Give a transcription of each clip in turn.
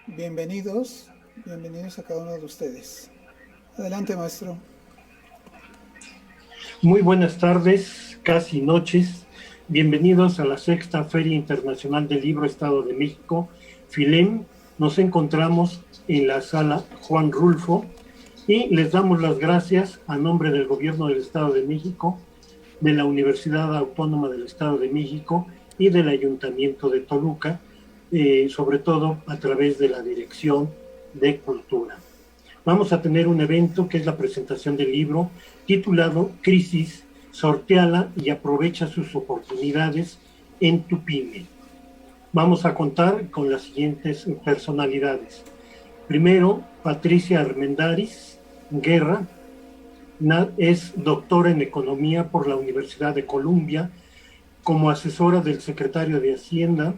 Bienvenidos a cada uno de ustedes. Adelante, maestro. Muy buenas tardes, casi noches. Bienvenidos a la sexta Feria Internacional del Libro Estado de México, FILEM. Nos encontramos en la sala Juan Rulfo y les damos las gracias a nombre del Gobierno del Estado de México, de la Universidad Autónoma del Estado de México y del Ayuntamiento de Toluca, sobre todo a través de la Dirección de Cultura. Vamos a tener un evento que es la presentación del libro titulado Crisis, sortéala y aprovecha sus oportunidades en tu pyme. Vamos a contar con las siguientes personalidades. Primero, Patricia Armendáriz Guerra, es doctora en Economía por la Universidad de Columbia. Como asesora del secretario de Hacienda,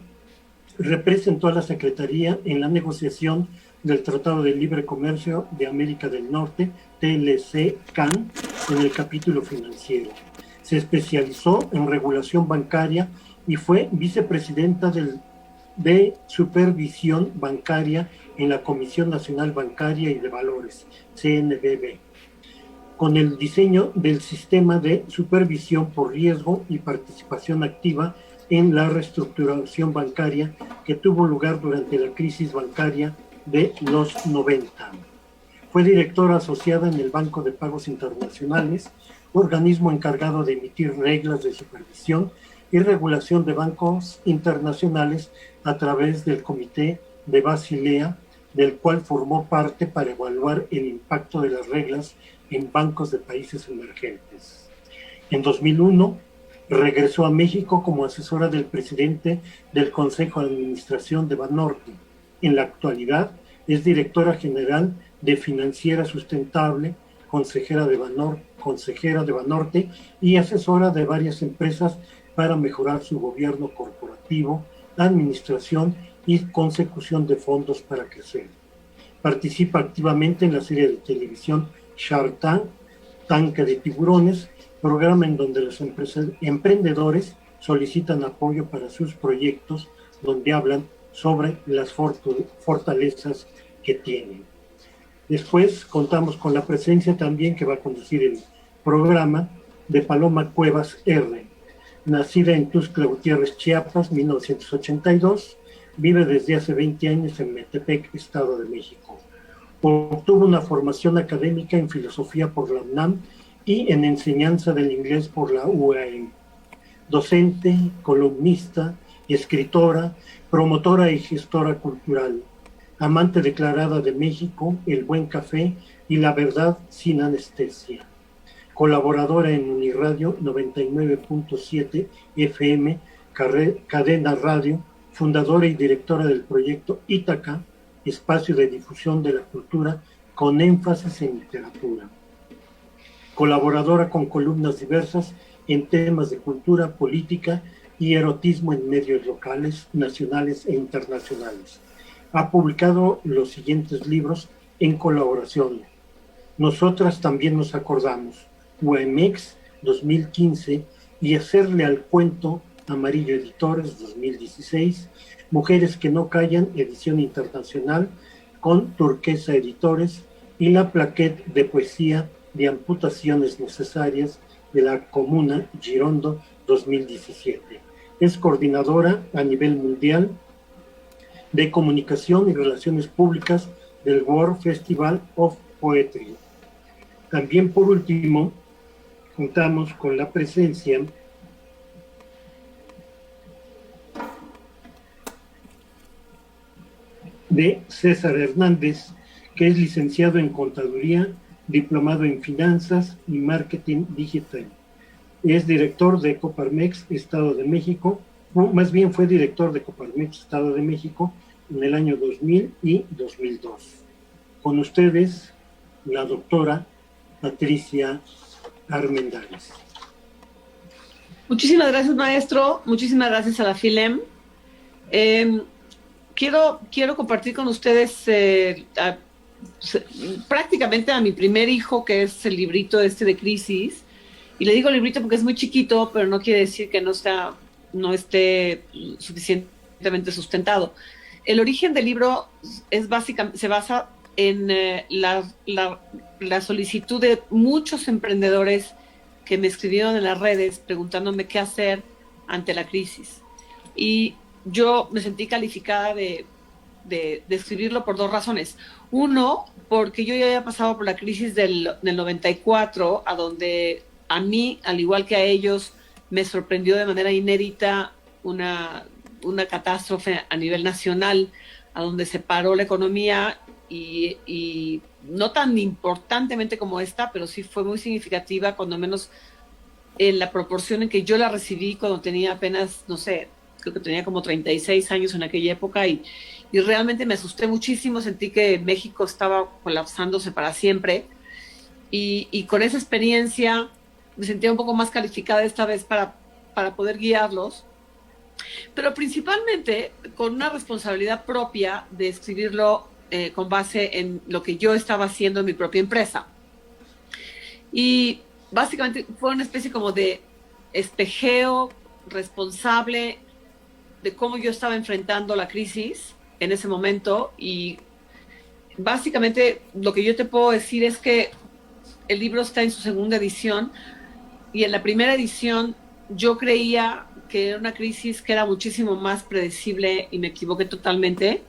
representó a la Secretaría en la negociación del Tratado de Libre Comercio de América del Norte, TLC-CAN, en el capítulo financiero. Se especializó en regulación bancaria y fue vicepresidenta de Supervisión Bancaria en la Comisión Nacional Bancaria y de Valores, CNBV, con el diseño del sistema de supervisión por riesgo y participación activa en la reestructuración bancaria que tuvo lugar durante la crisis bancaria de los 90. Fue directora asociada en el Banco de Pagos Internacionales, organismo encargado de emitir reglas de supervisión y regulación de bancos internacionales a través del Comité de Basilea, del cual formó parte para evaluar el impacto de las reglas en bancos de países emergentes. En 2001, regresó a México como asesora del presidente del Consejo de Administración de Banorte. En la actualidad es directora general de Financiera Sustentable, consejera de Banorte y asesora de varias empresas para mejorar su gobierno corporativo, administración y consecución de fondos para crecer. Participa activamente en la serie de televisión Shark Tank, Tanque de Tiburones, programa en donde los emprendedores solicitan apoyo para sus proyectos, donde hablan sobre las fortalezas que tienen. Después contamos con la presencia también que va a conducir el programa de Paloma Cuevas R., nacida en Tuxtla Gutiérrez, Chiapas, 1982, vive desde hace 20 años en Metepec, Estado de México. Obtuvo una formación académica en filosofía por la UNAM y en enseñanza del inglés por la UAM. Docente, columnista, escritora, promotora y gestora cultural. Amante declarada de México, el buen café y la verdad sin anestesia. Colaboradora en Uniradio 99.7 FM, cadena radio, fundadora y directora del proyecto Ítaca, espacio de difusión de la cultura con énfasis en literatura. Colaboradora con columnas diversas en temas de cultura, política y erotismo en medios locales, nacionales e internacionales. Ha publicado los siguientes libros en colaboración. Nosotras también nos acordamos, UMX 2015 y Hacerle al Cuento, Amarillo Editores 2016, Mujeres que no callan, edición internacional con Turquesa Editores y la plaquette de poesía de Amputaciones Necesarias de la Comuna Girondo 2017. Es coordinadora a nivel mundial de Comunicación y Relaciones Públicas del World Festival of Poetry. También, por último, contamos con la presencia de César Hernández, que es licenciado en Contaduría, diplomado en Finanzas y Marketing Digital. Es director de Coparmex, Estado de México, más bien fue director de Coparmex Estado de México en el año 2000 y 2002. Con ustedes, la doctora Patricia Armendáriz. Muchísimas gracias, maestro. Muchísimas gracias a la FILEM. Quiero compartir con ustedes prácticamente a mi primer hijo, que es el librito de crisis. Y le digo librito porque es muy chiquito, pero no quiere decir que no esté suficientemente sustentado. El origen del libro se basa en la solicitud de muchos emprendedores que me escribieron en las redes preguntándome qué hacer ante la crisis. Y yo me sentí calificada de escribirlo por dos razones. Uno, porque yo ya había pasado por la crisis del 94, a donde a mí, al igual que a ellos, me sorprendió de manera inédita una catástrofe a nivel nacional, a donde se paró la economía y no tan importantemente como esta, pero sí fue muy significativa, cuando menos en la proporción en que yo la recibí cuando tenía apenas, no sé, creo que tenía como 36 años en aquella época y realmente me asusté muchísimo, sentí que México estaba colapsándose para siempre y con esa experiencia me sentía un poco más calificada esta vez para poder guiarlos, pero principalmente con una responsabilidad propia de escribirlo con base en lo que yo estaba haciendo en mi propia empresa. Y básicamente fue una especie como de espejeo responsable de cómo yo estaba enfrentando la crisis en ese momento. Y básicamente lo que yo te puedo decir es que el libro está en su segunda edición, y en la primera edición yo creía que era una crisis que era muchísimo más predecible y me equivoqué totalmente.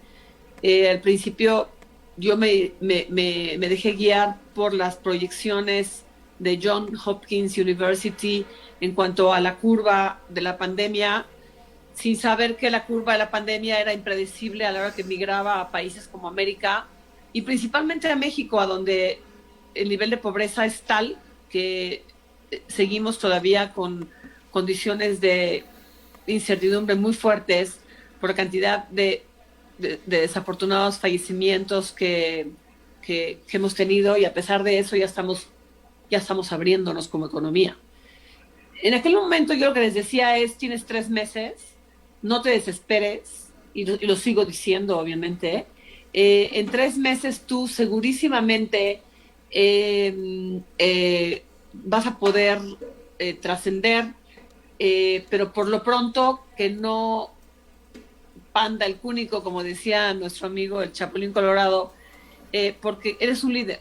Al principio yo me dejé guiar por las proyecciones de Johns Hopkins University en cuanto a la curva de la pandemia, sin saber que la curva de la pandemia era impredecible a la hora que migraba a países como América y principalmente a México, a donde el nivel de pobreza es tal que seguimos todavía con condiciones de incertidumbre muy fuertes por la cantidad de desafortunados fallecimientos que hemos tenido, y a pesar de eso ya estamos abriéndonos como economía. En aquel momento yo lo que les decía es: tienes 3 meses, no te desesperes, y lo sigo diciendo obviamente, en 3 meses tú segurísimamente vas a poder trascender, pero por lo pronto que no panda el cúnico, como decía nuestro amigo el Chapulín Colorado, porque eres un líder.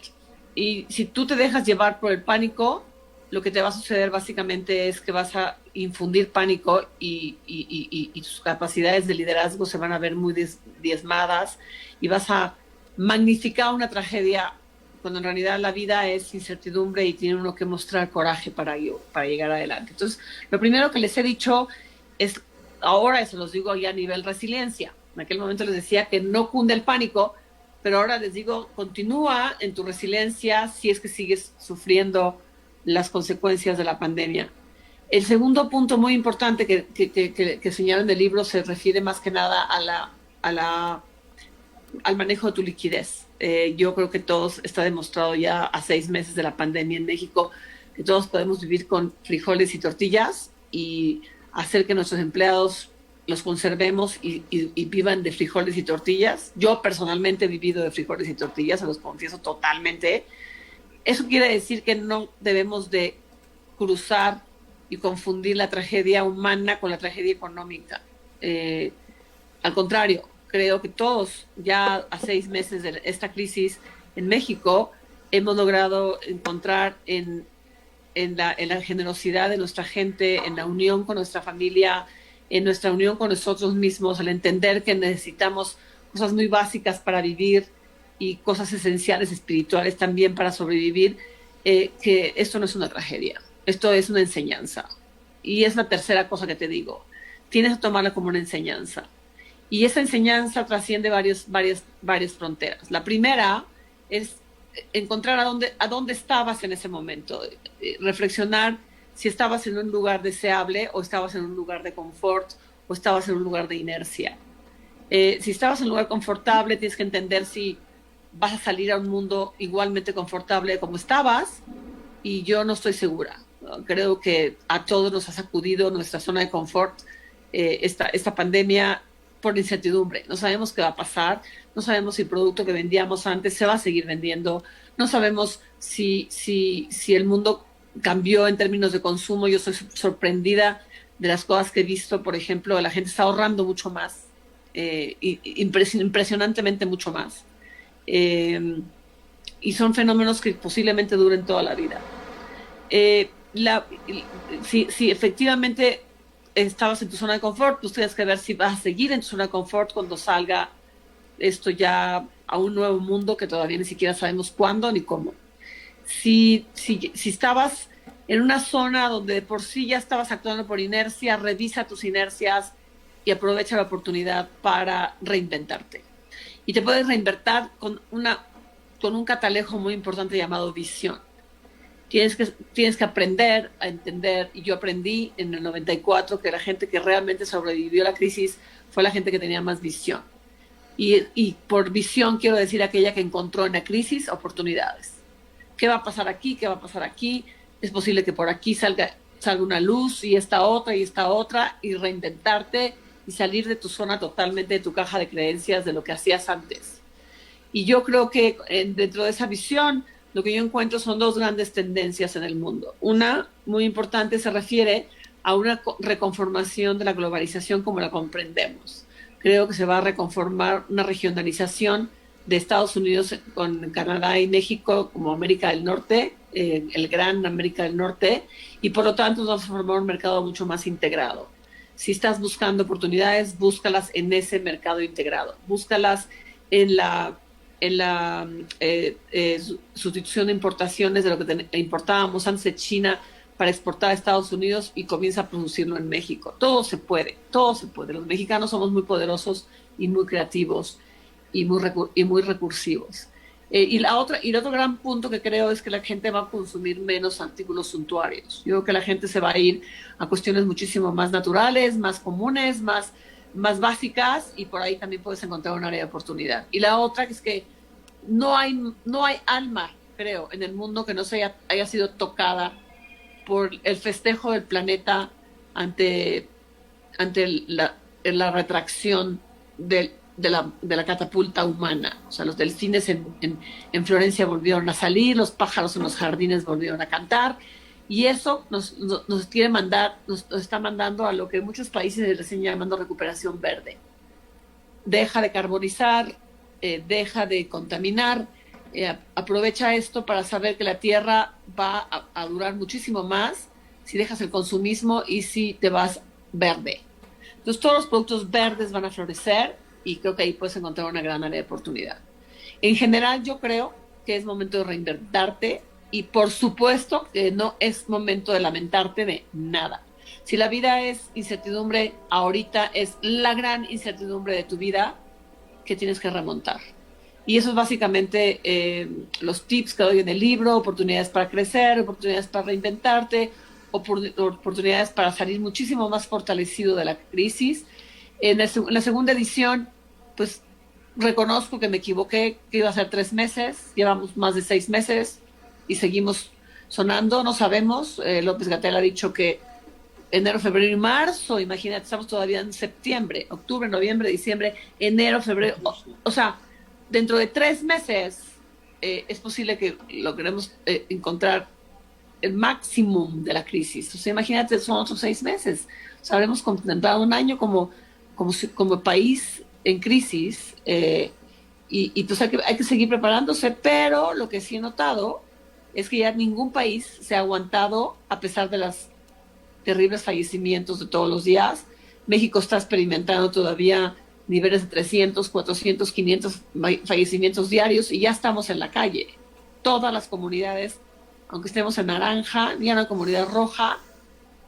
Y si tú te dejas llevar por el pánico, lo que te va a suceder básicamente es que vas a infundir pánico y tus capacidades de liderazgo se van a ver muy diezmadas y vas a magnificar una tragedia, cuando en realidad la vida es incertidumbre y tiene uno que mostrar coraje para llegar adelante. Entonces, lo primero que les he dicho es, ahora se los digo ya a nivel resiliencia. En aquel momento les decía que no cunde el pánico, pero ahora les digo, continúa en tu resiliencia si es que sigues sufriendo las consecuencias de la pandemia. El segundo punto muy importante que señalan en el libro se refiere más que nada al manejo de tu liquidez. Yo creo que todos, está demostrado ya a 6 meses de la pandemia en México, que todos podemos vivir con frijoles y tortillas y hacer que nuestros empleados los conservemos y vivan de frijoles y tortillas. Yo personalmente he vivido de frijoles y tortillas, se los confieso totalmente. Eso quiere decir que no debemos de cruzar y confundir la tragedia humana con la tragedia económica. Al contrario, creo que todos, ya a 6 meses de esta crisis en México, hemos logrado encontrar en la generosidad de nuestra gente, en la unión con nuestra familia, en nuestra unión con nosotros mismos, al entender que necesitamos cosas muy básicas para vivir y cosas esenciales espirituales también para sobrevivir, que esto no es una tragedia, esto es una enseñanza. Y es la tercera cosa que te digo, tienes que tomarla como una enseñanza. Y esa enseñanza trasciende varias fronteras. La primera es encontrar a dónde estabas en ese momento, reflexionar si estabas en un lugar deseable o estabas en un lugar de confort o estabas en un lugar de inercia. Si estabas en un lugar confortable, tienes que entender si vas a salir a un mundo igualmente confortable como estabas, y yo no estoy segura. Creo que a todos nos ha sacudido nuestra zona de confort esta pandemia por incertidumbre. No sabemos qué va a pasar, no sabemos si el producto que vendíamos antes se va a seguir vendiendo, no sabemos si el mundo cambió en términos de consumo. Yo soy sorprendida de las cosas que he visto. Por ejemplo, la gente está ahorrando mucho más, impresionantemente mucho más. Y son fenómenos que posiblemente duren toda la vida. Si efectivamente estabas en tu zona de confort, pues tienes que ver si vas a seguir en tu zona de confort cuando salga esto ya a un nuevo mundo que todavía ni siquiera sabemos cuándo ni cómo. Si estabas en una zona donde de por sí ya estabas actuando por inercia, revisa tus inercias y aprovecha la oportunidad para reinventarte. Y te puedes reinventar con un catalejo muy importante llamado visión. Tienes que aprender a entender, y yo aprendí en el 94 que la gente que realmente sobrevivió a la crisis fue la gente que tenía más visión. Y por visión quiero decir aquella que encontró en la crisis oportunidades. ¿Qué va a pasar aquí? ¿Qué va a pasar aquí? Es posible que por aquí salga una luz y esta otra, y reinventarte y salir de tu zona totalmente, de tu caja de creencias, de lo que hacías antes. Y yo creo que dentro de esa visión, lo que yo encuentro son dos grandes tendencias en el mundo. Una, muy importante, se refiere a una reconformación de la globalización como la comprendemos. Creo que se va a reconformar una regionalización de Estados Unidos con Canadá y México como América del Norte, el gran América del Norte, y por lo tanto vamos a formar un mercado mucho más integrado. Si estás buscando oportunidades, búscalas en ese mercado integrado. Búscalas en la sustitución de importaciones de lo que importábamos antes de China para exportar a Estados Unidos y comienza a producirlo en México. Todo se puede. Los mexicanos somos muy poderosos y muy creativos y muy recursivos. Y el otro gran punto que creo es que la gente va a consumir menos artículos suntuarios. Yo creo que la gente se va a ir a cuestiones muchísimo más naturales, más comunes, más básicas, y por ahí también puedes encontrar un área de oportunidad. Y la otra es que no hay alma, creo, en el mundo que no haya sido tocada por el festejo del planeta ante la retracción de la catapulta humana. O sea, los delfines en Florencia volvieron a salir, los pájaros en los jardines volvieron a cantar, y eso nos está mandando a lo que muchos países le están llamando recuperación verde. Deja de carbonizar, deja de contaminar, aprovecha esto para saber que la Tierra va a durar muchísimo más si dejas el consumismo y si te vas verde. Entonces todos los productos verdes van a florecer, y creo que ahí puedes encontrar una gran área de oportunidad. En general, yo creo que es momento de reinventarte, y por supuesto que no es momento de lamentarte de nada. Si la vida es incertidumbre, ahorita es la gran incertidumbre de tu vida que tienes que remontar. Y eso es básicamente los tips que doy en el libro: oportunidades para crecer, oportunidades para reinventarte, oportunidades para salir muchísimo más fortalecido de la crisis. En la segunda edición, pues reconozco que me equivoqué, que iba a ser 3 meses, llevamos más de 6 meses y seguimos sonando, no sabemos. López-Gatell ha dicho que enero, febrero y marzo, imagínate, estamos todavía en septiembre, octubre, noviembre, diciembre, enero, febrero, o sea, dentro de 3 meses es posible que logremos encontrar el máximo de la crisis. O sea, imagínate, son otros 6 meses. O sea, habremos contemplado un año como país en crisis, y pues hay que seguir preparándose, pero lo que sí he notado es que ya ningún país se ha aguantado a pesar de los terribles fallecimientos de todos los días. México está experimentando todavía niveles de 300, 400, 500 fallecimientos diarios, y ya estamos en la calle. Todas las comunidades, aunque estemos en naranja, ya una comunidad roja,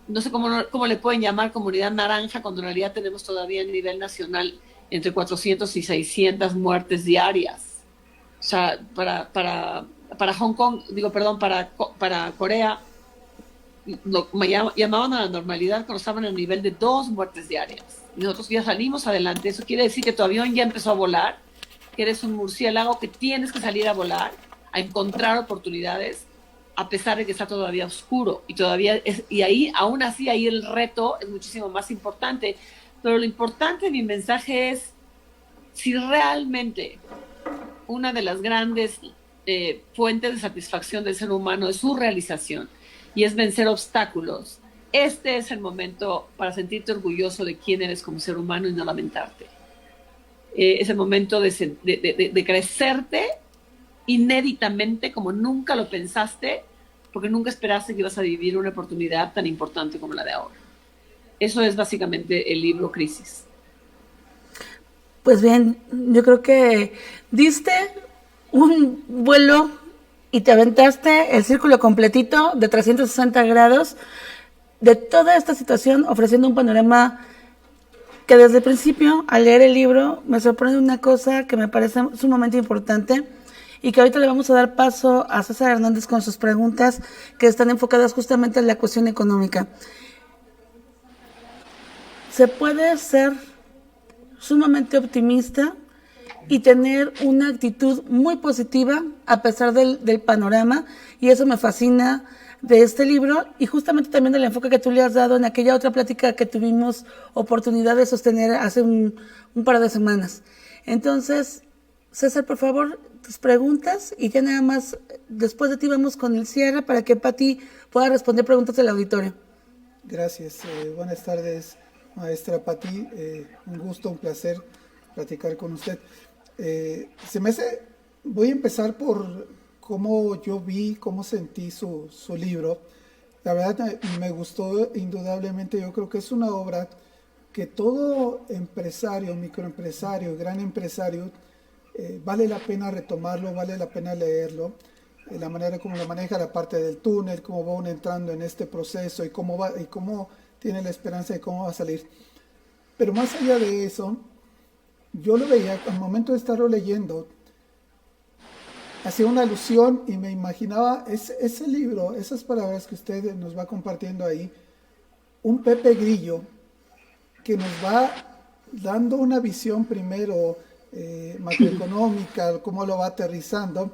no sé cómo le pueden llamar comunidad naranja cuando en realidad tenemos todavía a nivel nacional entre 400 y 600 muertes diarias. O sea, para Hong Kong, para Corea, lo llamaban a la normalidad cuando estaban a nivel de 2 muertes diarias. Y nosotros ya salimos adelante. Eso quiere decir que tu avión ya empezó a volar, que eres un murciélago, que tienes que salir a volar, a encontrar oportunidades, a pesar de que está todavía oscuro. Y ahí, aún así, ahí el reto es muchísimo más importante. Pero lo importante de mi mensaje es, si realmente una de las grandes fuentes de satisfacción del ser humano es su realización y es vencer obstáculos, este es el momento para sentirte orgulloso de quién eres como ser humano y no lamentarte. Es el momento de crecerte inéditamente como nunca lo pensaste, porque nunca esperaste que ibas a vivir una oportunidad tan importante como la de ahora. Eso es básicamente el libro Crisis. Pues bien, yo creo que diste un vuelo y te aventaste el círculo completito de 360 grados de toda esta situación, ofreciendo un panorama que desde el principio, al leer el libro, me sorprende una cosa que me parece sumamente importante y que ahorita le vamos a dar paso a César Hernández con sus preguntas que están enfocadas justamente en la cuestión económica. Se puede ser sumamente optimista y tener una actitud muy positiva a pesar del panorama, y eso me fascina de este libro y justamente también del enfoque que tú le has dado en aquella otra plática que tuvimos oportunidad de sostener hace un par de semanas. Entonces, César, por favor, tus preguntas y ya nada más después de ti vamos con el cierre para que Pati pueda responder preguntas del auditorio. Gracias. Buenas tardes, maestra Pati. Un gusto, un placer platicar con usted. Voy a empezar por cómo yo vi, cómo sentí su libro. La verdad me gustó indudablemente. Yo creo que es una obra que todo empresario, microempresario, gran empresario, vale la pena retomarlo, vale la pena leerlo. La manera como lo maneja la parte del túnel, cómo va uno entrando en este proceso y cómo tiene la esperanza de cómo va a salir. Pero más allá de eso, yo lo veía, al momento de estarlo leyendo, hacía una alusión y me imaginaba ese libro, esas palabras que usted nos va compartiendo ahí, un Pepe Grillo que nos va dando una visión primero macroeconómica, cómo lo va aterrizando,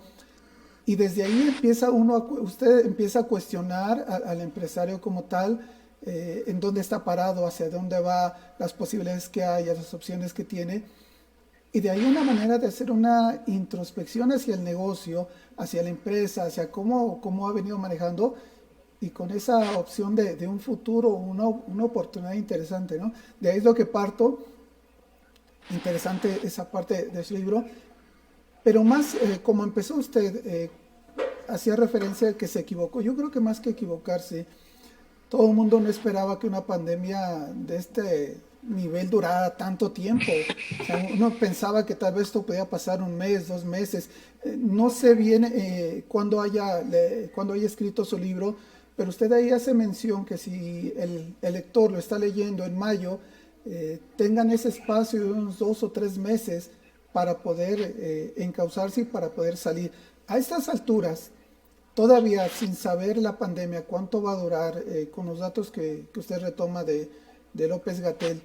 y desde ahí usted empieza a cuestionar al empresario como tal, en dónde está parado, hacia dónde va, las posibilidades que hay, las opciones que tiene. Y de ahí una manera de hacer una introspección hacia el negocio, hacia la empresa, hacia cómo ha venido manejando, y con esa opción de un futuro, una oportunidad interesante, ¿no? De ahí es lo que parto. Interesante esa parte de su libro. Pero más, como empezó usted, hacía referencia a que se equivocó. Yo creo que más que equivocarse, todo el mundo no esperaba que una pandemia de este nivel durara tanto tiempo. O sea, uno pensaba que tal vez esto podía pasar un mes, 2 meses. No sé bien cuándo haya escrito su libro, pero usted ahí hace mención que si el lector lo está leyendo en mayo, tengan ese espacio de unos 2 o 3 meses para poder encauzarse y para poder salir. A estas alturas, todavía sin saber la pandemia, cuánto va a durar, con los datos que usted retoma de López-Gatell,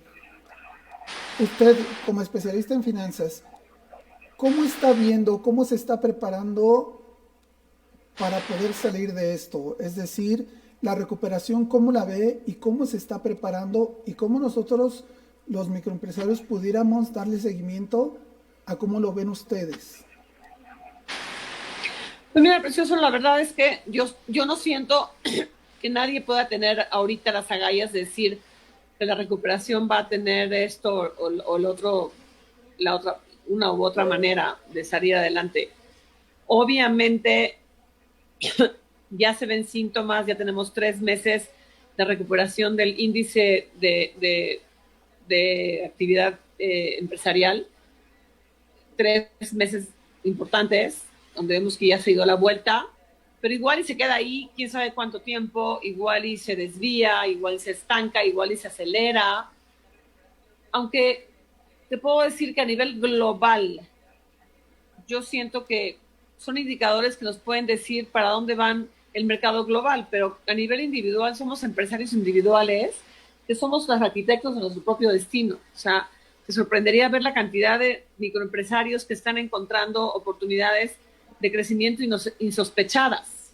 usted como especialista en finanzas, ¿cómo está viendo, cómo se está preparando para poder salir de esto? Es decir, la recuperación, ¿cómo la ve y cómo se está preparando y cómo nosotros, los microempresarios, pudiéramos darle seguimiento a cómo lo ven ustedes? Pues mira, Precioso, la verdad es que yo no siento que nadie pueda tener ahorita las agallas de decir que la recuperación va a tener esto o el otro, una u otra manera de salir adelante. Obviamente ya se ven síntomas, ya tenemos 3 meses de recuperación del índice de actividad empresarial, 3 meses importantes, donde vemos que ya se ha ido a la vuelta, pero igual y se queda ahí, quién sabe cuánto tiempo, igual y se desvía, igual se estanca, igual y se acelera. Aunque te puedo decir que a nivel global, yo siento que son indicadores que nos pueden decir para dónde van el mercado global, pero a nivel individual somos empresarios individuales que somos los arquitectos de nuestro propio destino. O sea, te sorprendería ver la cantidad de microempresarios que están encontrando oportunidades de crecimiento insospechadas.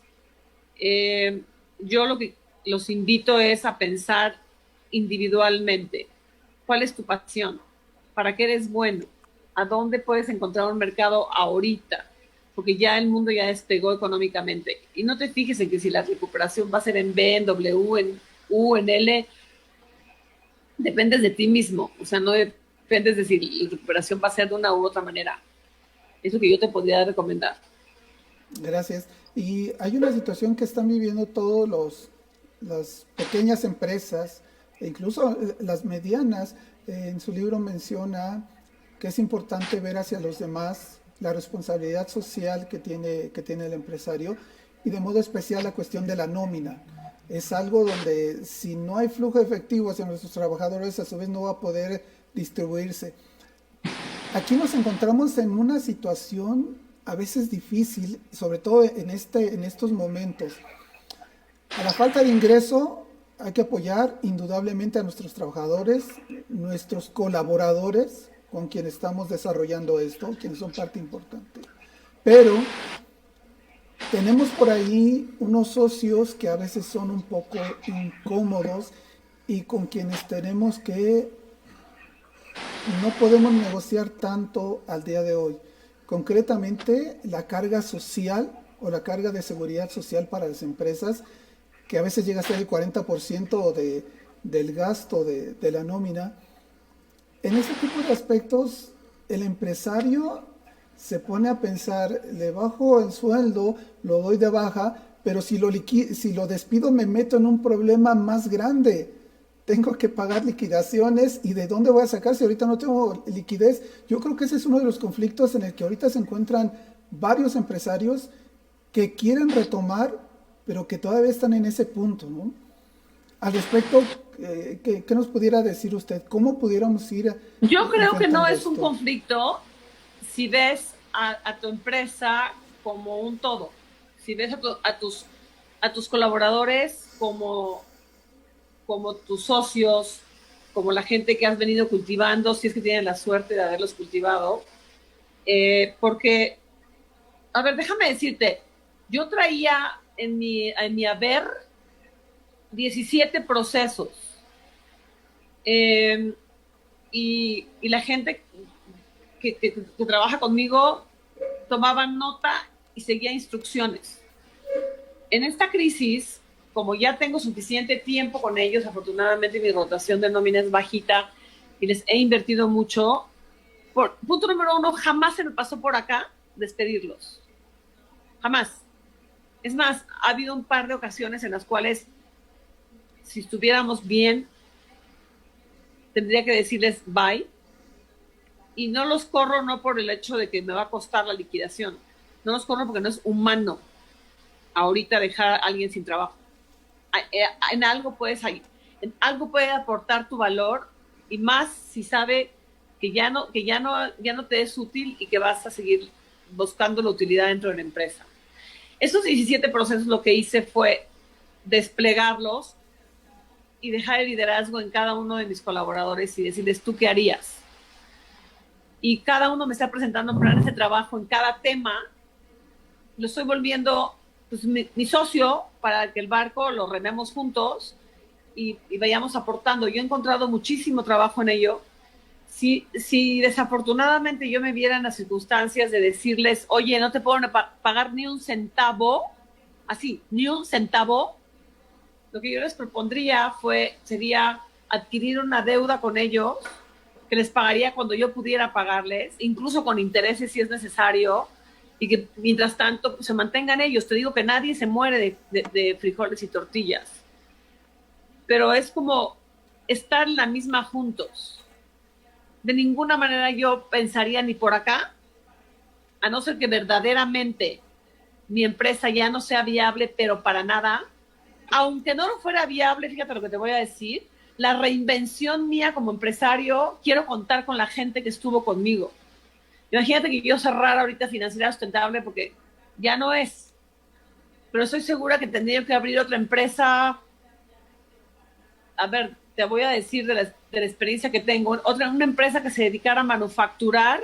Yo lo que los invito es a pensar individualmente. ¿Cuál es tu pasión? ¿Para qué eres bueno? ¿A dónde puedes encontrar un mercado ahorita? Porque ya el mundo ya despegó económicamente. Y no te fijes en que si la recuperación va a ser en B, en W, en U, en L. Dependes de ti mismo. O sea, no dependes de si la recuperación va a ser de una u otra manera. Es lo que yo te podría recomendar. Gracias. Y hay una situación que están viviendo todos las pequeñas empresas, e incluso las medianas. En su libro menciona que es importante ver hacia los demás la responsabilidad social que tiene el empresario, y de modo especial la cuestión de la nómina. Es algo donde si no hay flujo efectivo hacia nuestros trabajadores, a su vez no va a poder distribuirse. Aquí nos encontramos en una situación a veces difícil, sobre todo en estos momentos. A la falta de ingreso hay que apoyar indudablemente a nuestros trabajadores, nuestros colaboradores con quienes estamos desarrollando esto, quienes son parte importante. Pero tenemos por ahí unos socios que a veces son un poco incómodos y con quienes tenemos que no podemos negociar tanto al día de hoy. Concretamente, la carga social o la carga de seguridad social para las empresas, que a veces llega a ser el 40% del gasto de la nómina. En ese tipo de aspectos, el empresario se pone a pensar, le bajo el sueldo, lo doy de baja, pero si lo despido me meto en un problema más grande. Tengo que pagar liquidaciones, y ¿de dónde voy a sacar si ahorita no tengo liquidez? Yo creo que ese es uno de los conflictos en el que ahorita se encuentran varios empresarios que quieren retomar, pero que todavía están en ese punto, ¿no? Al respecto, ¿qué nos pudiera decir usted? ¿Cómo pudiéramos ir? Yo creo que no es esto? un conflicto si ves a tu empresa como un todo, si ves a tus colaboradores como tus socios, como la gente que has venido cultivando, si es que tienen la suerte de haberlos cultivado. Porque, a ver, déjame decirte, yo traía en mi haber 17 procesos. Y la gente que trabaja conmigo tomaba nota y seguía instrucciones. En esta crisis, como ya tengo suficiente tiempo con ellos, afortunadamente mi rotación de nómina es bajita y les he invertido mucho, punto número 1, jamás se me pasó por acá despedirlos. Jamás. Es más, ha habido un par de ocasiones en las cuales, si estuviéramos bien, tendría que decirles bye. Y no los corro no por el hecho de que me va a costar la liquidación. No los corro porque no es humano ahorita dejar a alguien sin trabajo. En algo puede aportar tu valor, y más si sabe que ya no te es útil y que vas a seguir buscando la utilidad dentro de la empresa. Esos 17 procesos lo que hice fue desplegarlos y dejar el liderazgo en cada uno de mis colaboradores y decirles, ¿tú qué harías? Y cada uno me está presentando planes de trabajo en cada tema. Lo estoy volviendo pues, mi socio para que el barco lo rememos juntos y vayamos aportando. Yo he encontrado muchísimo trabajo en ello. Si desafortunadamente yo me viera en las circunstancias de decirles, oye, no te puedo pagar ni un centavo, así, ni un centavo, lo que yo les propondría sería adquirir una deuda con ellos, que les pagaría cuando yo pudiera pagarles, incluso con intereses si es necesario, y que mientras tanto pues, se mantengan ellos. Te digo que nadie se muere de frijoles y tortillas, pero es como estar en la misma juntos. De ninguna manera yo pensaría ni por acá, a no ser que verdaderamente mi empresa ya no sea viable, pero para nada. Aunque no lo fuera viable, fíjate lo que te voy a decir, la reinvención mía como empresario, quiero contar con la gente que estuvo conmigo. Imagínate que yo cerrara ahorita Financiera Sustentable porque ya no es. pero estoy segura que tendría que abrir otra empresa. A ver, te voy a decir de la experiencia que tengo. Una empresa que se dedicara a manufacturar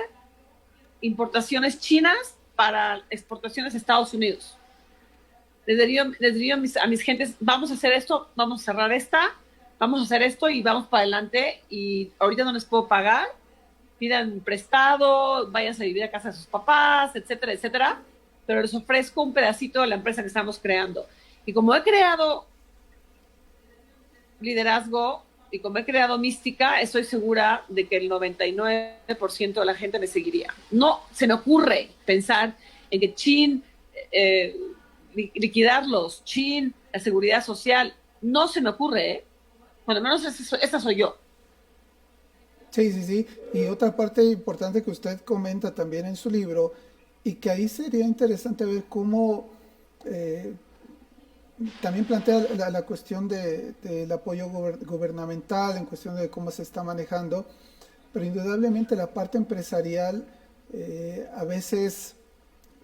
importaciones chinas para exportaciones a Estados Unidos. Les diría a mis gentes, vamos a hacer esto, vamos a cerrar vamos a hacer esto y vamos para adelante, y ahorita no les puedo pagar, pidan prestado, vayan a vivir a casa de sus papás, etcétera, etcétera, pero les ofrezco un pedacito de la empresa que estamos creando. Y como he creado liderazgo y como he creado mística, estoy segura de que el 99% de la gente me seguiría. No se me ocurre pensar en que Chin, liquidarlos, Chin, la seguridad social, no se me ocurre, ¿eh? Bueno, al menos esa soy yo. Sí. Y otra parte importante que usted comenta también en su libro, y que ahí sería interesante ver cómo también plantea la cuestión del apoyo gubernamental, en cuestión de cómo se está manejando, pero indudablemente la parte empresarial a veces,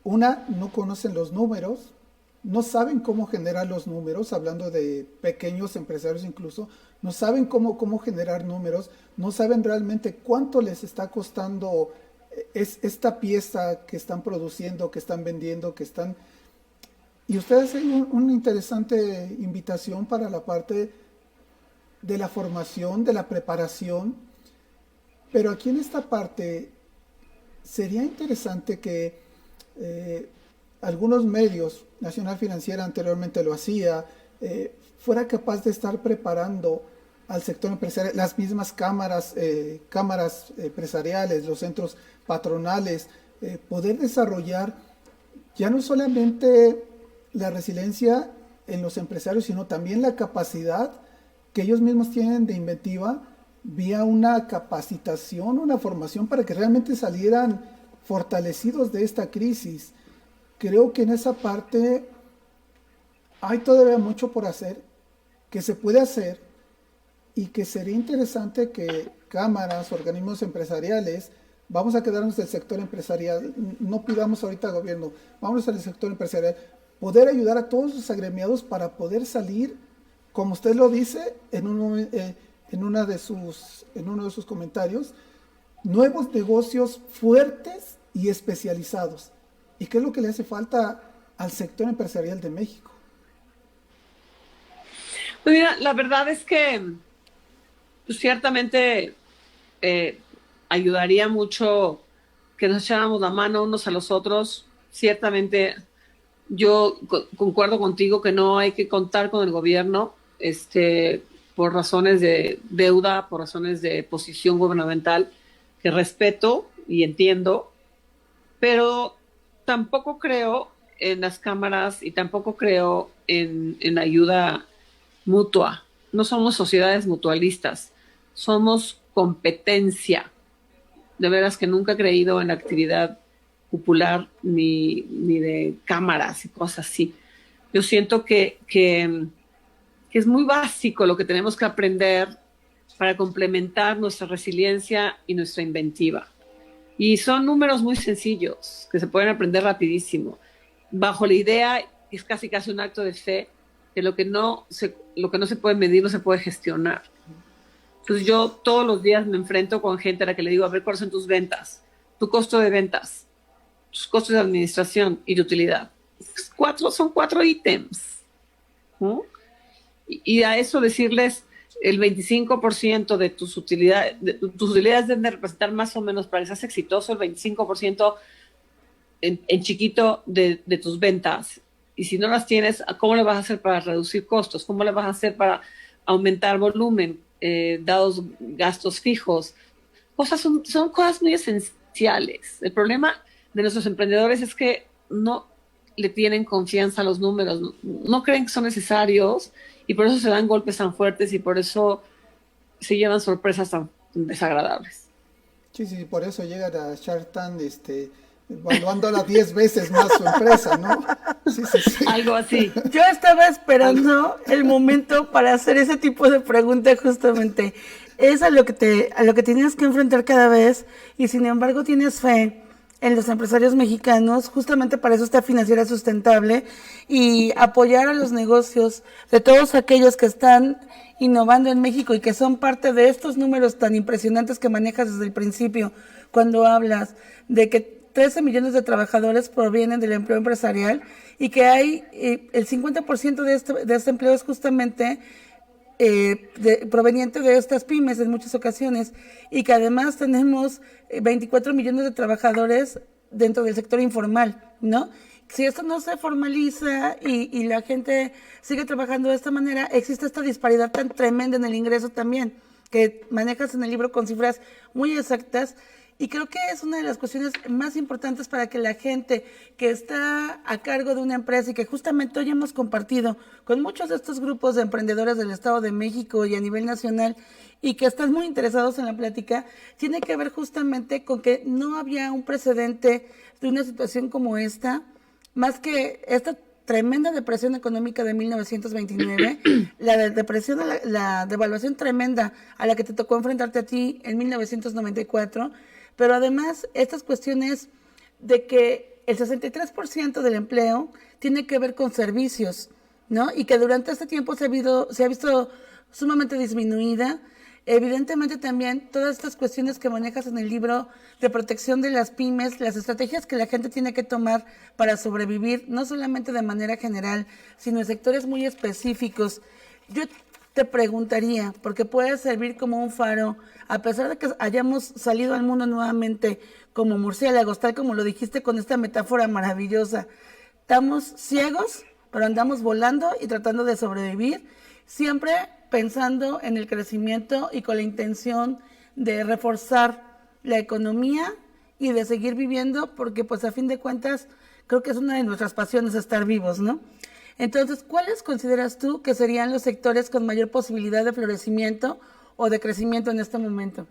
no conocen los números, no saben cómo generar los números, hablando de pequeños empresarios incluso, no saben cómo generar números, no saben realmente cuánto les está costando esta pieza que están produciendo, que están vendiendo, que están... Y ustedes hacen una interesante invitación para la parte de la formación, de la preparación, pero aquí en esta parte sería interesante que algunos medios, Nacional Financiera anteriormente lo hacía, fuera capaz de estar preparando al sector empresarial, las mismas cámaras empresariales, los centros patronales, poder desarrollar ya no solamente la resiliencia en los empresarios, sino también la capacidad que ellos mismos tienen de inventiva vía una capacitación, una formación para que realmente salieran fortalecidos de esta crisis. Creo que en esa parte hay todavía mucho por hacer, que se puede hacer y que sería interesante que cámaras, organismos empresariales, vamos a quedarnos del sector empresarial, no pidamos ahorita al gobierno, vamos al sector empresarial, poder ayudar a todos los agremiados para poder salir, como usted lo dice en uno de sus comentarios, nuevos negocios fuertes y especializados. ¿Y qué es lo que le hace falta al sector empresarial de México? Pues mira, la verdad es que pues, ciertamente ayudaría mucho que nos echáramos la mano unos a los otros. Ciertamente yo concuerdo contigo que no hay que contar con el gobierno por razones de deuda, por razones de posición gubernamental, que respeto y entiendo, pero tampoco creo en las cámaras y tampoco creo en ayuda mutua. No somos sociedades mutualistas, somos competencia. De veras que nunca he creído en la actividad popular ni de cámaras y cosas así. Yo siento que es muy básico lo que tenemos que aprender para complementar nuestra resiliencia y nuestra inventiva. Y son números muy sencillos que se pueden aprender rapidísimo, bajo la idea, es casi un acto de fe, que lo que no se puede medir no se puede gestionar. Entonces yo todos los días me enfrento con gente a la que le digo, a ver, ¿cuáles son tus ventas? Tu costo de ventas, tus costos de administración y de utilidad. Son 4 ítems, ¿no? Y a eso decirles el 25% de tus utilidades deben de representar más o menos, para que seas exitoso, el 25% en chiquito de tus ventas. Y si no las tienes, ¿cómo le vas a hacer para reducir costos? ¿Cómo le vas a hacer para aumentar volumen, dados gastos fijos? Son cosas muy esenciales. El problema de nuestros emprendedores es que no le tienen confianza a los números, no creen que son necesarios, y por eso se dan golpes tan fuertes y por eso se llevan sorpresas tan desagradables. Sí, por eso llegan a Shark Tank evaluándola 10 veces más su empresa, ¿no? Sí. Algo así. Yo estaba esperando el momento para hacer ese tipo de pregunta justamente. Es a lo que tienes que enfrentar cada vez, y sin embargo tienes fe en los empresarios mexicanos. Justamente para eso está Financiera Sustentable, y apoyar a los negocios de todos aquellos que están innovando en México y que son parte de estos números tan impresionantes que manejas desde el principio, cuando hablas de que 13 millones de trabajadores provienen del empleo empresarial y que hay el 50% de este empleo es justamente proveniente de estas pymes en muchas ocasiones, y que además tenemos 24 millones de trabajadores dentro del sector informal, ¿no? Si esto no se formaliza y la gente sigue trabajando de esta manera, existe esta disparidad tan tremenda en el ingreso también, que manejas en el libro con cifras muy exactas. Y creo que es una de las cuestiones más importantes para que la gente que está a cargo de una empresa, y que justamente hoy hemos compartido con muchos de estos grupos de emprendedores del Estado de México y a nivel nacional, y que están muy interesados en la plática, tiene que ver justamente con que no había un precedente de una situación como esta, más que esta tremenda depresión económica de 1929, la depresión, la devaluación tremenda a la que te tocó enfrentarte a ti en 1994, pero además estas cuestiones de que el 63% del empleo tiene que ver con servicios, ¿no? Y que durante este tiempo se ha visto sumamente disminuida. Evidentemente también todas estas cuestiones que manejas en el libro de protección de las pymes, las estrategias que la gente tiene que tomar para sobrevivir, no solamente de manera general, sino en sectores muy específicos. Yo te preguntaría, porque puede servir como un faro, a pesar de que hayamos salido al mundo nuevamente como murciélagos, tal como lo dijiste con esta metáfora maravillosa, estamos ciegos, pero andamos volando y tratando de sobrevivir, siempre pensando en el crecimiento y con la intención de reforzar la economía y de seguir viviendo, porque pues a fin de cuentas creo que es una de nuestras pasiones estar vivos, ¿no? Entonces, ¿cuáles consideras tú que serían los sectores con mayor posibilidad de florecimiento o de crecimiento en este momento?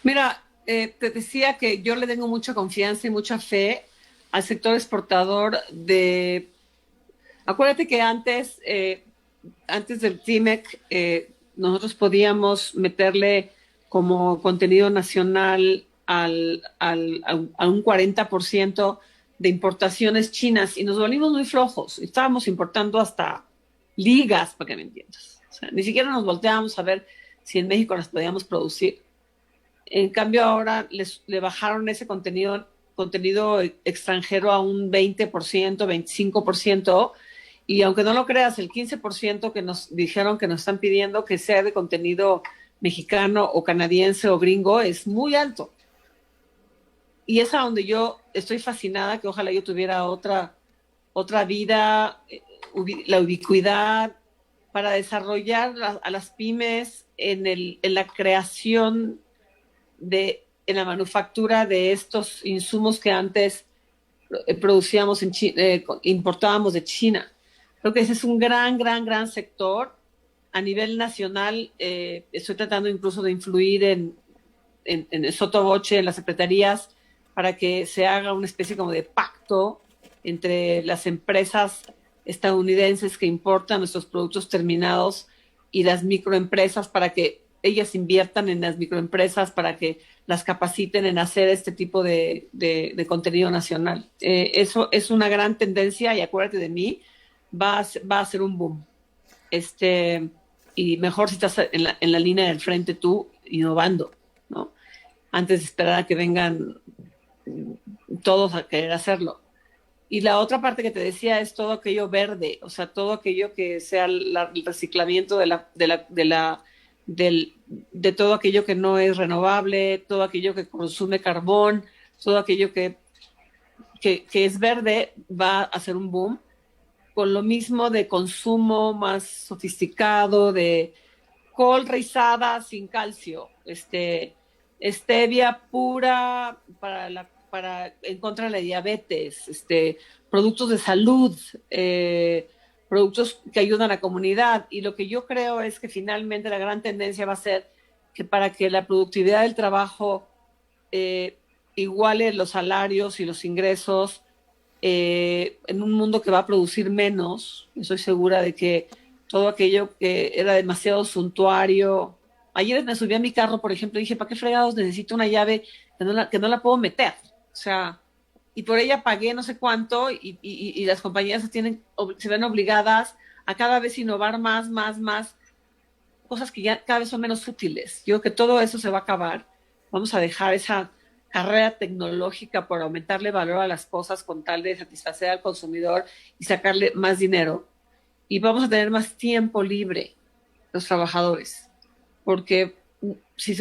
Mira, te decía que yo le tengo mucha confianza y mucha fe al sector exportador de... Acuérdate que antes del TIMEC, nosotros podíamos meterle como contenido nacional a un 40% de importaciones chinas, y nos volvimos muy flojos. Estábamos importando hasta ligas, para que me entiendas. O sea, ni siquiera nos volteábamos a ver si en México las podíamos producir. En cambio, ahora le bajaron ese contenido extranjero a un 20%, 25%, y aunque no lo creas, el 15% que nos dijeron que nos están pidiendo que sea de contenido mexicano o canadiense o gringo es muy alto. Y es a donde yo estoy fascinada, que ojalá yo tuviera otra vida, la ubicuidad para desarrollar a las pymes en la creación en la manufactura de estos insumos que antes producíamos importábamos de China. Creo que ese es un gran sector. A nivel nacional, estoy tratando incluso de influir en sotoboche, en las secretarías, para que se haga una especie como de pacto entre las empresas estadounidenses que importan nuestros productos terminados y las microempresas, para que ellas inviertan en las microempresas, para que las capaciten en hacer este tipo de contenido nacional. Eso es una gran tendencia, y acuérdate de mí, va a ser un boom. Y mejor si estás en la línea del frente tú, innovando, ¿no? Antes de esperar a que vengan todos a querer hacerlo. Y la otra parte que te decía es todo aquello verde, o sea, todo aquello que sea el reciclamiento de todo aquello que no es renovable, todo aquello que consume carbón, todo aquello que es verde, va a ser un boom. Con lo mismo de consumo más sofisticado, de col rizada sin calcio, stevia pura en contra de la diabetes, productos de salud, productos que ayudan a la comunidad. Y lo que yo creo es que finalmente la gran tendencia va a ser que para que la productividad del trabajo iguale los salarios y los ingresos, en un mundo que va a producir menos, estoy segura de que todo aquello que era demasiado suntuario Ayer me subí a mi carro, por ejemplo, y dije, ¿para qué fregados necesito una llave que no la puedo meter? O sea, y por ella pagué no sé cuánto y las compañías se ven obligadas a cada vez innovar más cosas que ya cada vez son menos útiles. Yo creo que todo eso se va a acabar. Vamos a dejar esa carrera tecnológica por aumentarle valor a las cosas con tal de satisfacer al consumidor y sacarle más dinero. Y vamos a tener más tiempo libre los trabajadores, porque si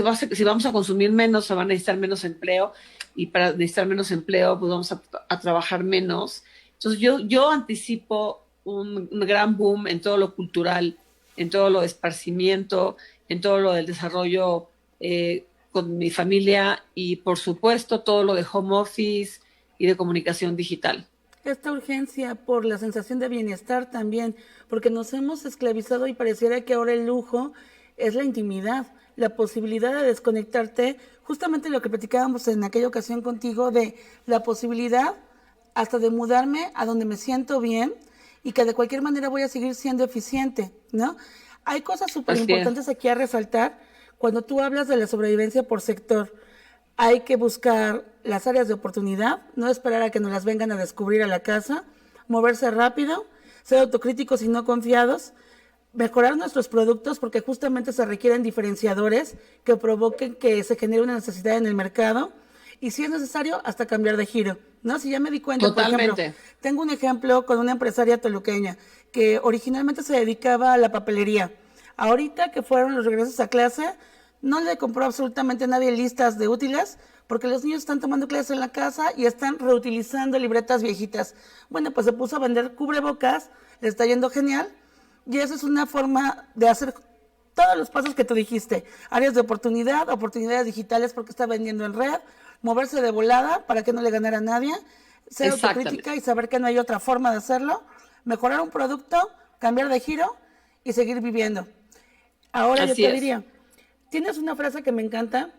vamos a consumir menos, se va a necesitar menos empleo, y para necesitar menos empleo, pues vamos a trabajar menos. Entonces yo anticipo un gran boom en todo lo cultural, en todo lo de esparcimiento, en todo lo del desarrollo con mi familia y por supuesto todo lo de home office y de comunicación digital. Esta urgencia por la sensación de bienestar también, porque nos hemos esclavizado y pareciera que ahora el lujo es la intimidad, la posibilidad de desconectarte, justamente lo que platicábamos en aquella ocasión contigo, de la posibilidad hasta de mudarme a donde me siento bien y que de cualquier manera voy a seguir siendo eficiente, ¿no? Hay cosas súper importantes aquí a resaltar cuando tú hablas de la sobrevivencia por sector. Hay que buscar las áreas de oportunidad, no esperar a que nos las vengan a descubrir a la casa, moverse rápido, ser autocríticos y no confiados, mejorar nuestros productos porque justamente se requieren diferenciadores que provoquen que se genere una necesidad en el mercado y si es necesario hasta cambiar de giro, ¿no? Si ya me di cuenta, totalmente. Por ejemplo, tengo un ejemplo con una empresaria toluqueña que originalmente se dedicaba a la papelería. Ahorita que fueron los regresos a clase, no le compró absolutamente a nadie listas de útiles porque los niños están tomando clases en la casa y están reutilizando libretas viejitas. Bueno, pues se puso a vender cubrebocas, le está yendo genial y esa es una forma de hacer todos los pasos que tú dijiste. Áreas de oportunidad, oportunidades digitales porque está vendiendo en red, moverse de volada para que no le ganara a nadie, ser autocrítica y saber que no hay otra forma de hacerlo, mejorar un producto, cambiar de giro y seguir viviendo. Ahora yo te diría, tienes una frase que me encanta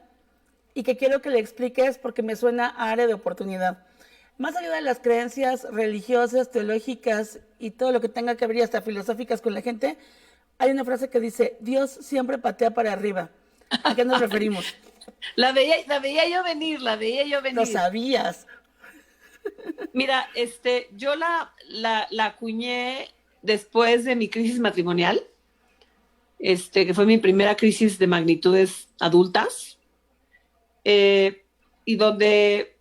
y que quiero que le expliques porque me suena a área de oportunidad. Más allá de las creencias religiosas, teológicas y todo lo que tenga que ver y hasta filosóficas con la gente, hay una frase que dice, Dios siempre patea para arriba. ¿A qué nos referimos? La veía yo venir. Lo sabías. Mira, yo la acuñé después de mi crisis matrimonial, que fue mi primera crisis de magnitudes adultas, y donde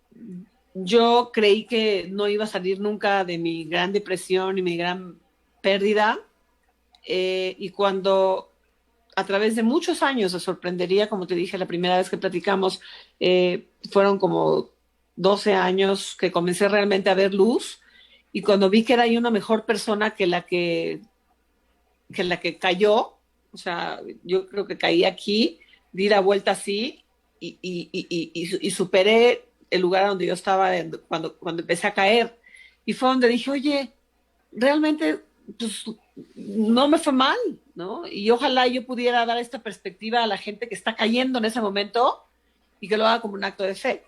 yo creí que no iba a salir nunca de mi gran depresión y mi gran pérdida, y cuando a través de muchos años, se sorprendería, como te dije la primera vez que platicamos, fueron como 12 años que comencé realmente a ver luz, y cuando vi que era yo una mejor persona que la que cayó, o sea, yo creo que caí aquí, di la vuelta así y superé el lugar donde yo estaba cuando empecé a caer. Y fue donde dije, oye, realmente pues, no me fue mal, ¿no? Y ojalá yo pudiera dar esta perspectiva a la gente que está cayendo en ese momento y que lo haga como un acto de fe.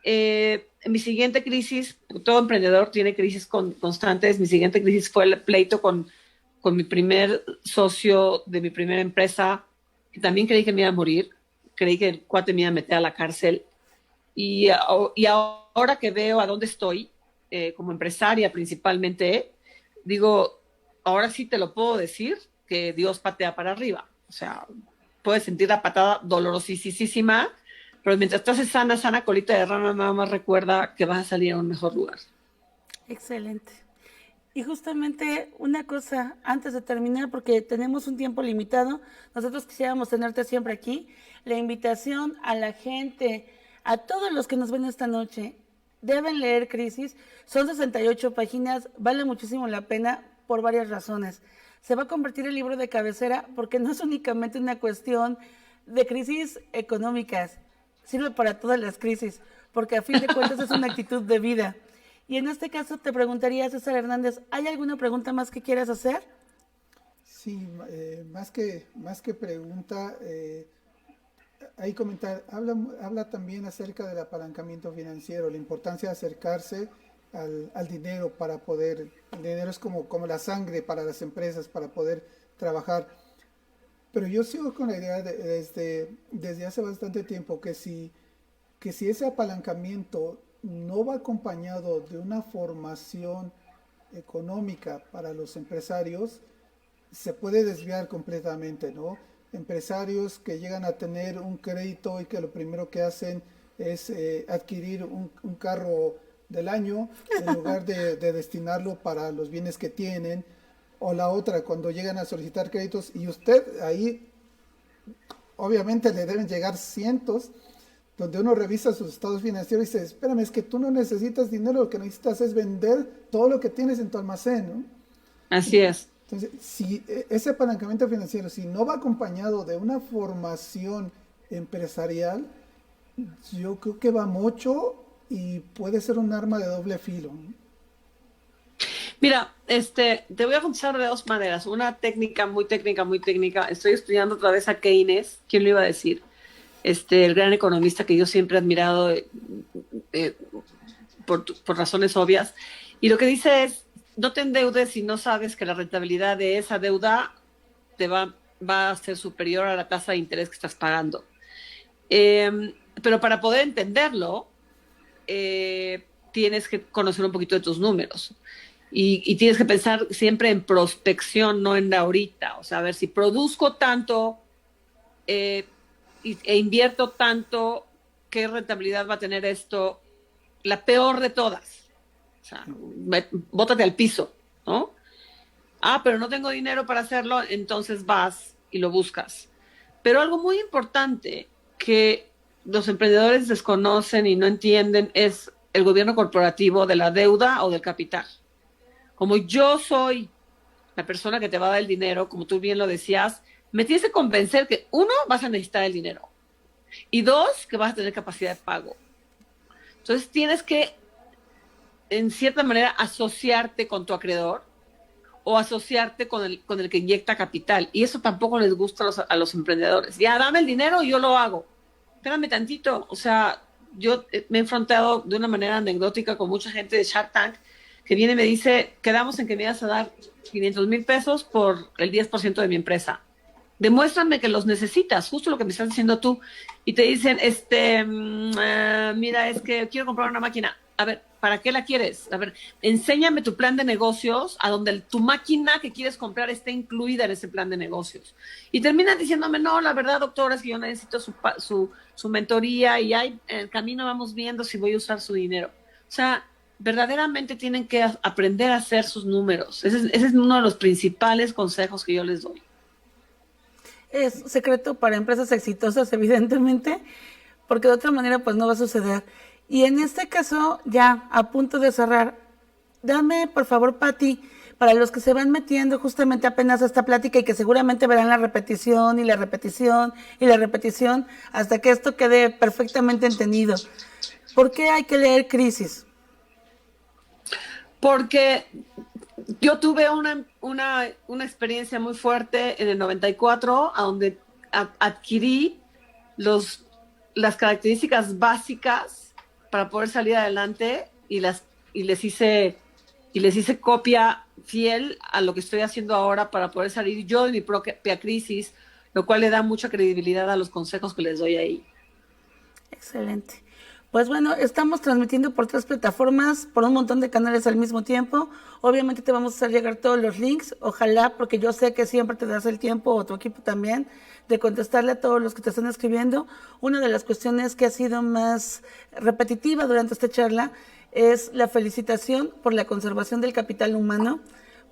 En mi siguiente crisis, todo emprendedor tiene crisis constantes, mi siguiente crisis fue el pleito con mi primer socio de mi primera empresa, que también creí que me iba a morir, creí que el cuate me iba a meter a la cárcel. Y ahora que veo a dónde estoy, como empresaria principalmente, digo, ahora sí te lo puedo decir, que Dios patea para arriba. O sea, puedes sentir la patada dolorosísima, pero mientras estás sana colita de rana, nada más recuerda que vas a salir a un mejor lugar. Excelente. Y justamente una cosa antes de terminar, porque tenemos un tiempo limitado, nosotros quisiéramos tenerte siempre aquí, la invitación a la gente, a todos los que nos ven esta noche, deben leer Crisis, son 68 páginas, vale muchísimo la pena por varias razones. Se va a convertir en libro de cabecera porque no es únicamente una cuestión de crisis económicas, sirve para todas las crisis, porque a fin de cuentas es una actitud de vida. Y en este caso te preguntaría, César Hernández, ¿hay alguna pregunta más que quieras hacer? Sí, más que pregunta, ahí comentar, habla también acerca del apalancamiento financiero, la importancia de acercarse al dinero para poder, el dinero es como la sangre para las empresas, para poder trabajar. Pero yo sigo con la idea desde hace bastante tiempo que si ese apalancamiento no va acompañado de una formación económica para los empresarios, se puede desviar completamente, ¿no? Empresarios que llegan a tener un crédito y que lo primero que hacen es adquirir un carro del año en lugar de destinarlo para los bienes que tienen. O la otra, cuando llegan a solicitar créditos y usted ahí, obviamente le deben llegar cientos, donde uno revisa sus estados financieros y dice, espérame, es que tú no necesitas dinero, lo que necesitas es vender todo lo que tienes en tu almacén, ¿no? Así es. Entonces, si ese apalancamiento financiero, si no va acompañado de una formación empresarial, yo creo que va mucho y puede ser un arma de doble filo, ¿no? Mira, te voy a contestar de dos maneras. Una técnica, muy técnica, muy técnica. Estoy estudiando otra vez a Keynes. ¿Quién lo iba a decir? El gran economista que yo siempre he admirado por razones obvias. Y lo que dice es, no te endeudes si no sabes que la rentabilidad de esa deuda va a ser superior a la tasa de interés que estás pagando. Pero para poder entenderlo, tienes que conocer un poquito de tus números. Y tienes que pensar siempre en prospección, no en ahorita. O sea, a ver, si produzco tanto e invierto tanto, ¿qué rentabilidad va a tener esto? La peor de todas. O sea, bótate al piso, ¿no? Pero no tengo dinero para hacerlo, entonces vas y lo buscas. Pero algo muy importante que los emprendedores desconocen y no entienden es el gobierno corporativo de la deuda o del capital. Como yo soy la persona que te va a dar el dinero, como tú bien lo decías, me tienes que convencer que, uno, vas a necesitar el dinero. Y dos, que vas a tener capacidad de pago. Entonces tienes que, en cierta manera, asociarte con tu acreedor o asociarte con el que inyecta capital. Y eso tampoco les gusta a los emprendedores. Ya, dame el dinero y yo lo hago. Espérame tantito. O sea, yo me he enfrentado de una manera anecdótica con mucha gente de Shark Tank que viene y me dice, quedamos en que me ibas a dar 500,000 pesos por el 10% de mi empresa. Demuéstrame que los necesitas, justo lo que me estás diciendo tú. Y te dicen, mira, es que quiero comprar una máquina. A ver, ¿para qué la quieres? A ver, enséñame tu plan de negocios a donde tu máquina que quieres comprar esté incluida en ese plan de negocios. Y terminan diciéndome, no, la verdad, doctora, es que yo necesito su mentoría y ahí en el camino vamos viendo si voy a usar su dinero. O sea, verdaderamente tienen que aprender a hacer sus números. Ese es uno de los principales consejos que yo les doy. Es secreto para empresas exitosas, evidentemente, porque de otra manera pues no va a suceder. Y en este caso, ya a punto de cerrar, dame por favor, Pati, para los que se van metiendo justamente apenas a esta plática y que seguramente verán la repetición y la repetición y la repetición hasta que esto quede perfectamente entendido. ¿Por qué hay que leer Crisis? Porque yo tuve una experiencia muy fuerte en el 94, a donde adquirí las características básicas para poder salir adelante y les hice copia fiel a lo que estoy haciendo ahora para poder salir yo de mi propia crisis, lo cual le da mucha credibilidad a los consejos que les doy ahí. Excelente. Pues bueno, estamos transmitiendo por 3 plataformas, por un montón de canales al mismo tiempo. Obviamente te vamos a hacer llegar todos los links, ojalá, porque yo sé que siempre te das el tiempo, o tu equipo también, de contestarle a todos los que te están escribiendo. Una de las cuestiones que ha sido más repetitiva durante esta charla es la felicitación por la conservación del capital humano,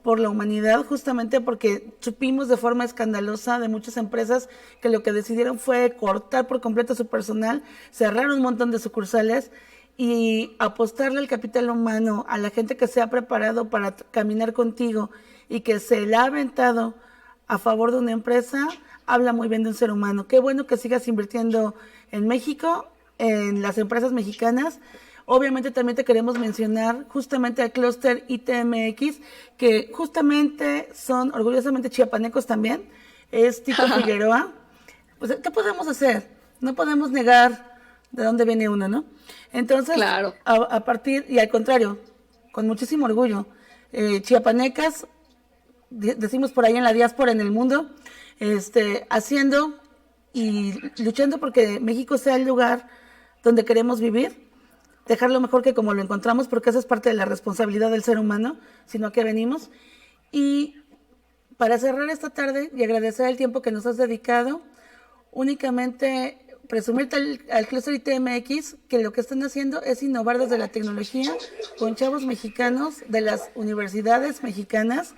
por la humanidad, justamente porque supimos de forma escandalosa de muchas empresas que lo que decidieron fue cortar por completo su personal, cerrar un montón de sucursales y apostarle al capital humano, a la gente que se ha preparado para caminar contigo y que se la ha aventado a favor de una empresa, habla muy bien de un ser humano. Qué bueno que sigas invirtiendo en México, en las empresas mexicanas. Obviamente también te queremos mencionar justamente al clúster ITMX, que justamente son orgullosamente chiapanecos también, es Tito Figueroa. Pues, ¿qué podemos hacer? No podemos negar de dónde viene uno, ¿no? Entonces, claro. a partir, y al contrario, con muchísimo orgullo, chiapanecas, decimos por ahí en la diáspora, en el mundo, haciendo y luchando porque México sea el lugar donde queremos vivir, dejarlo mejor que como lo encontramos, porque esa es parte de la responsabilidad del ser humano, sino a qué venimos. Y para cerrar esta tarde y agradecer el tiempo que nos has dedicado, únicamente presumirte al Clúster ITMX que lo que están haciendo es innovar desde la tecnología con chavos mexicanos de las universidades mexicanas,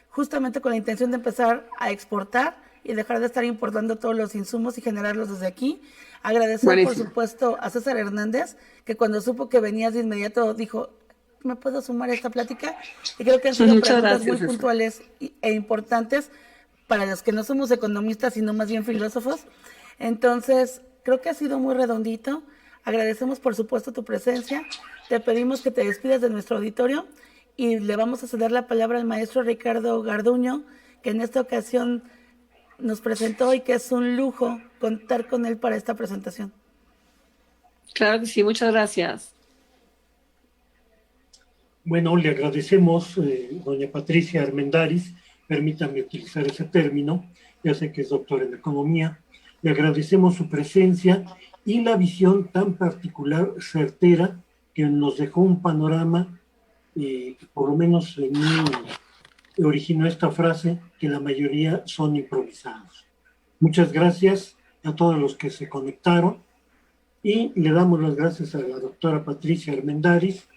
justamente con la intención de empezar a exportar y dejar de estar importando todos los insumos y generarlos desde aquí. Agradecer, Buenísimo. por supuesto, a César Hernández, que cuando supo que venías de inmediato dijo, ¿me puedo sumar a esta plática? Y creo que han sido Muchas preguntas gracias, muy puntuales e importantes para los que no somos economistas, sino más bien filósofos. Entonces, creo que ha sido muy redondito. Agradecemos, por supuesto, tu presencia. Te pedimos que te despidas de nuestro auditorio y le vamos a ceder la palabra al maestro Ricardo Garduño, que en esta ocasión nos presentó y que es un lujo contar con él para esta presentación. Claro que sí, muchas gracias. Bueno, le agradecemos, doña Patricia Armendáriz, permítame utilizar ese término, ya sé que es doctora en economía, le agradecemos su presencia y la visión tan particular, certera, que nos dejó un panorama, que por lo menos en mí originó esta frase, que la mayoría son improvisados. Muchas gracias a todos los que se conectaron y le damos las gracias a la doctora Patricia Armendáriz,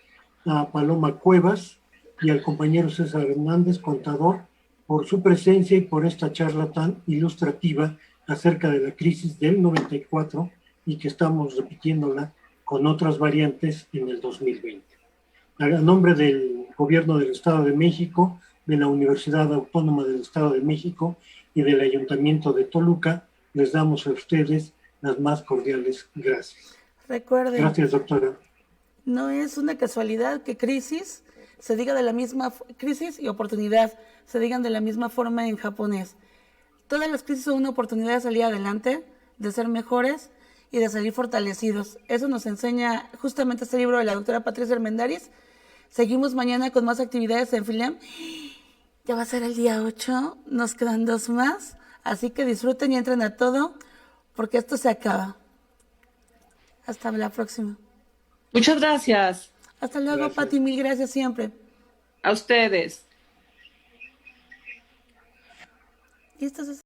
a Paloma Cuevas y al compañero César Hernández, contador, por su presencia y por esta charla tan ilustrativa acerca de la crisis del 94 y que estamos repitiéndola con otras variantes en el 2020. A nombre del Gobierno del Estado de México, de la Universidad Autónoma del Estado de México y del Ayuntamiento de Toluca, les damos a ustedes las más cordiales gracias. Recuerden, gracias, doctora. No es una casualidad que crisis se diga de la misma, crisis y oportunidad se digan de la misma forma en japonés. Todas las crisis son una oportunidad de salir adelante, de ser mejores y de salir fortalecidos. Eso nos enseña justamente este libro de la doctora Patricia Armendáriz. Seguimos mañana con más actividades en FILEM. Ya va a ser el día 8, nos quedan 2 más, así que disfruten y entren a todo, porque esto se acaba. Hasta la próxima. Muchas gracias. Hasta luego, Gracias. Pati, mil gracias siempre. A ustedes. Y esto es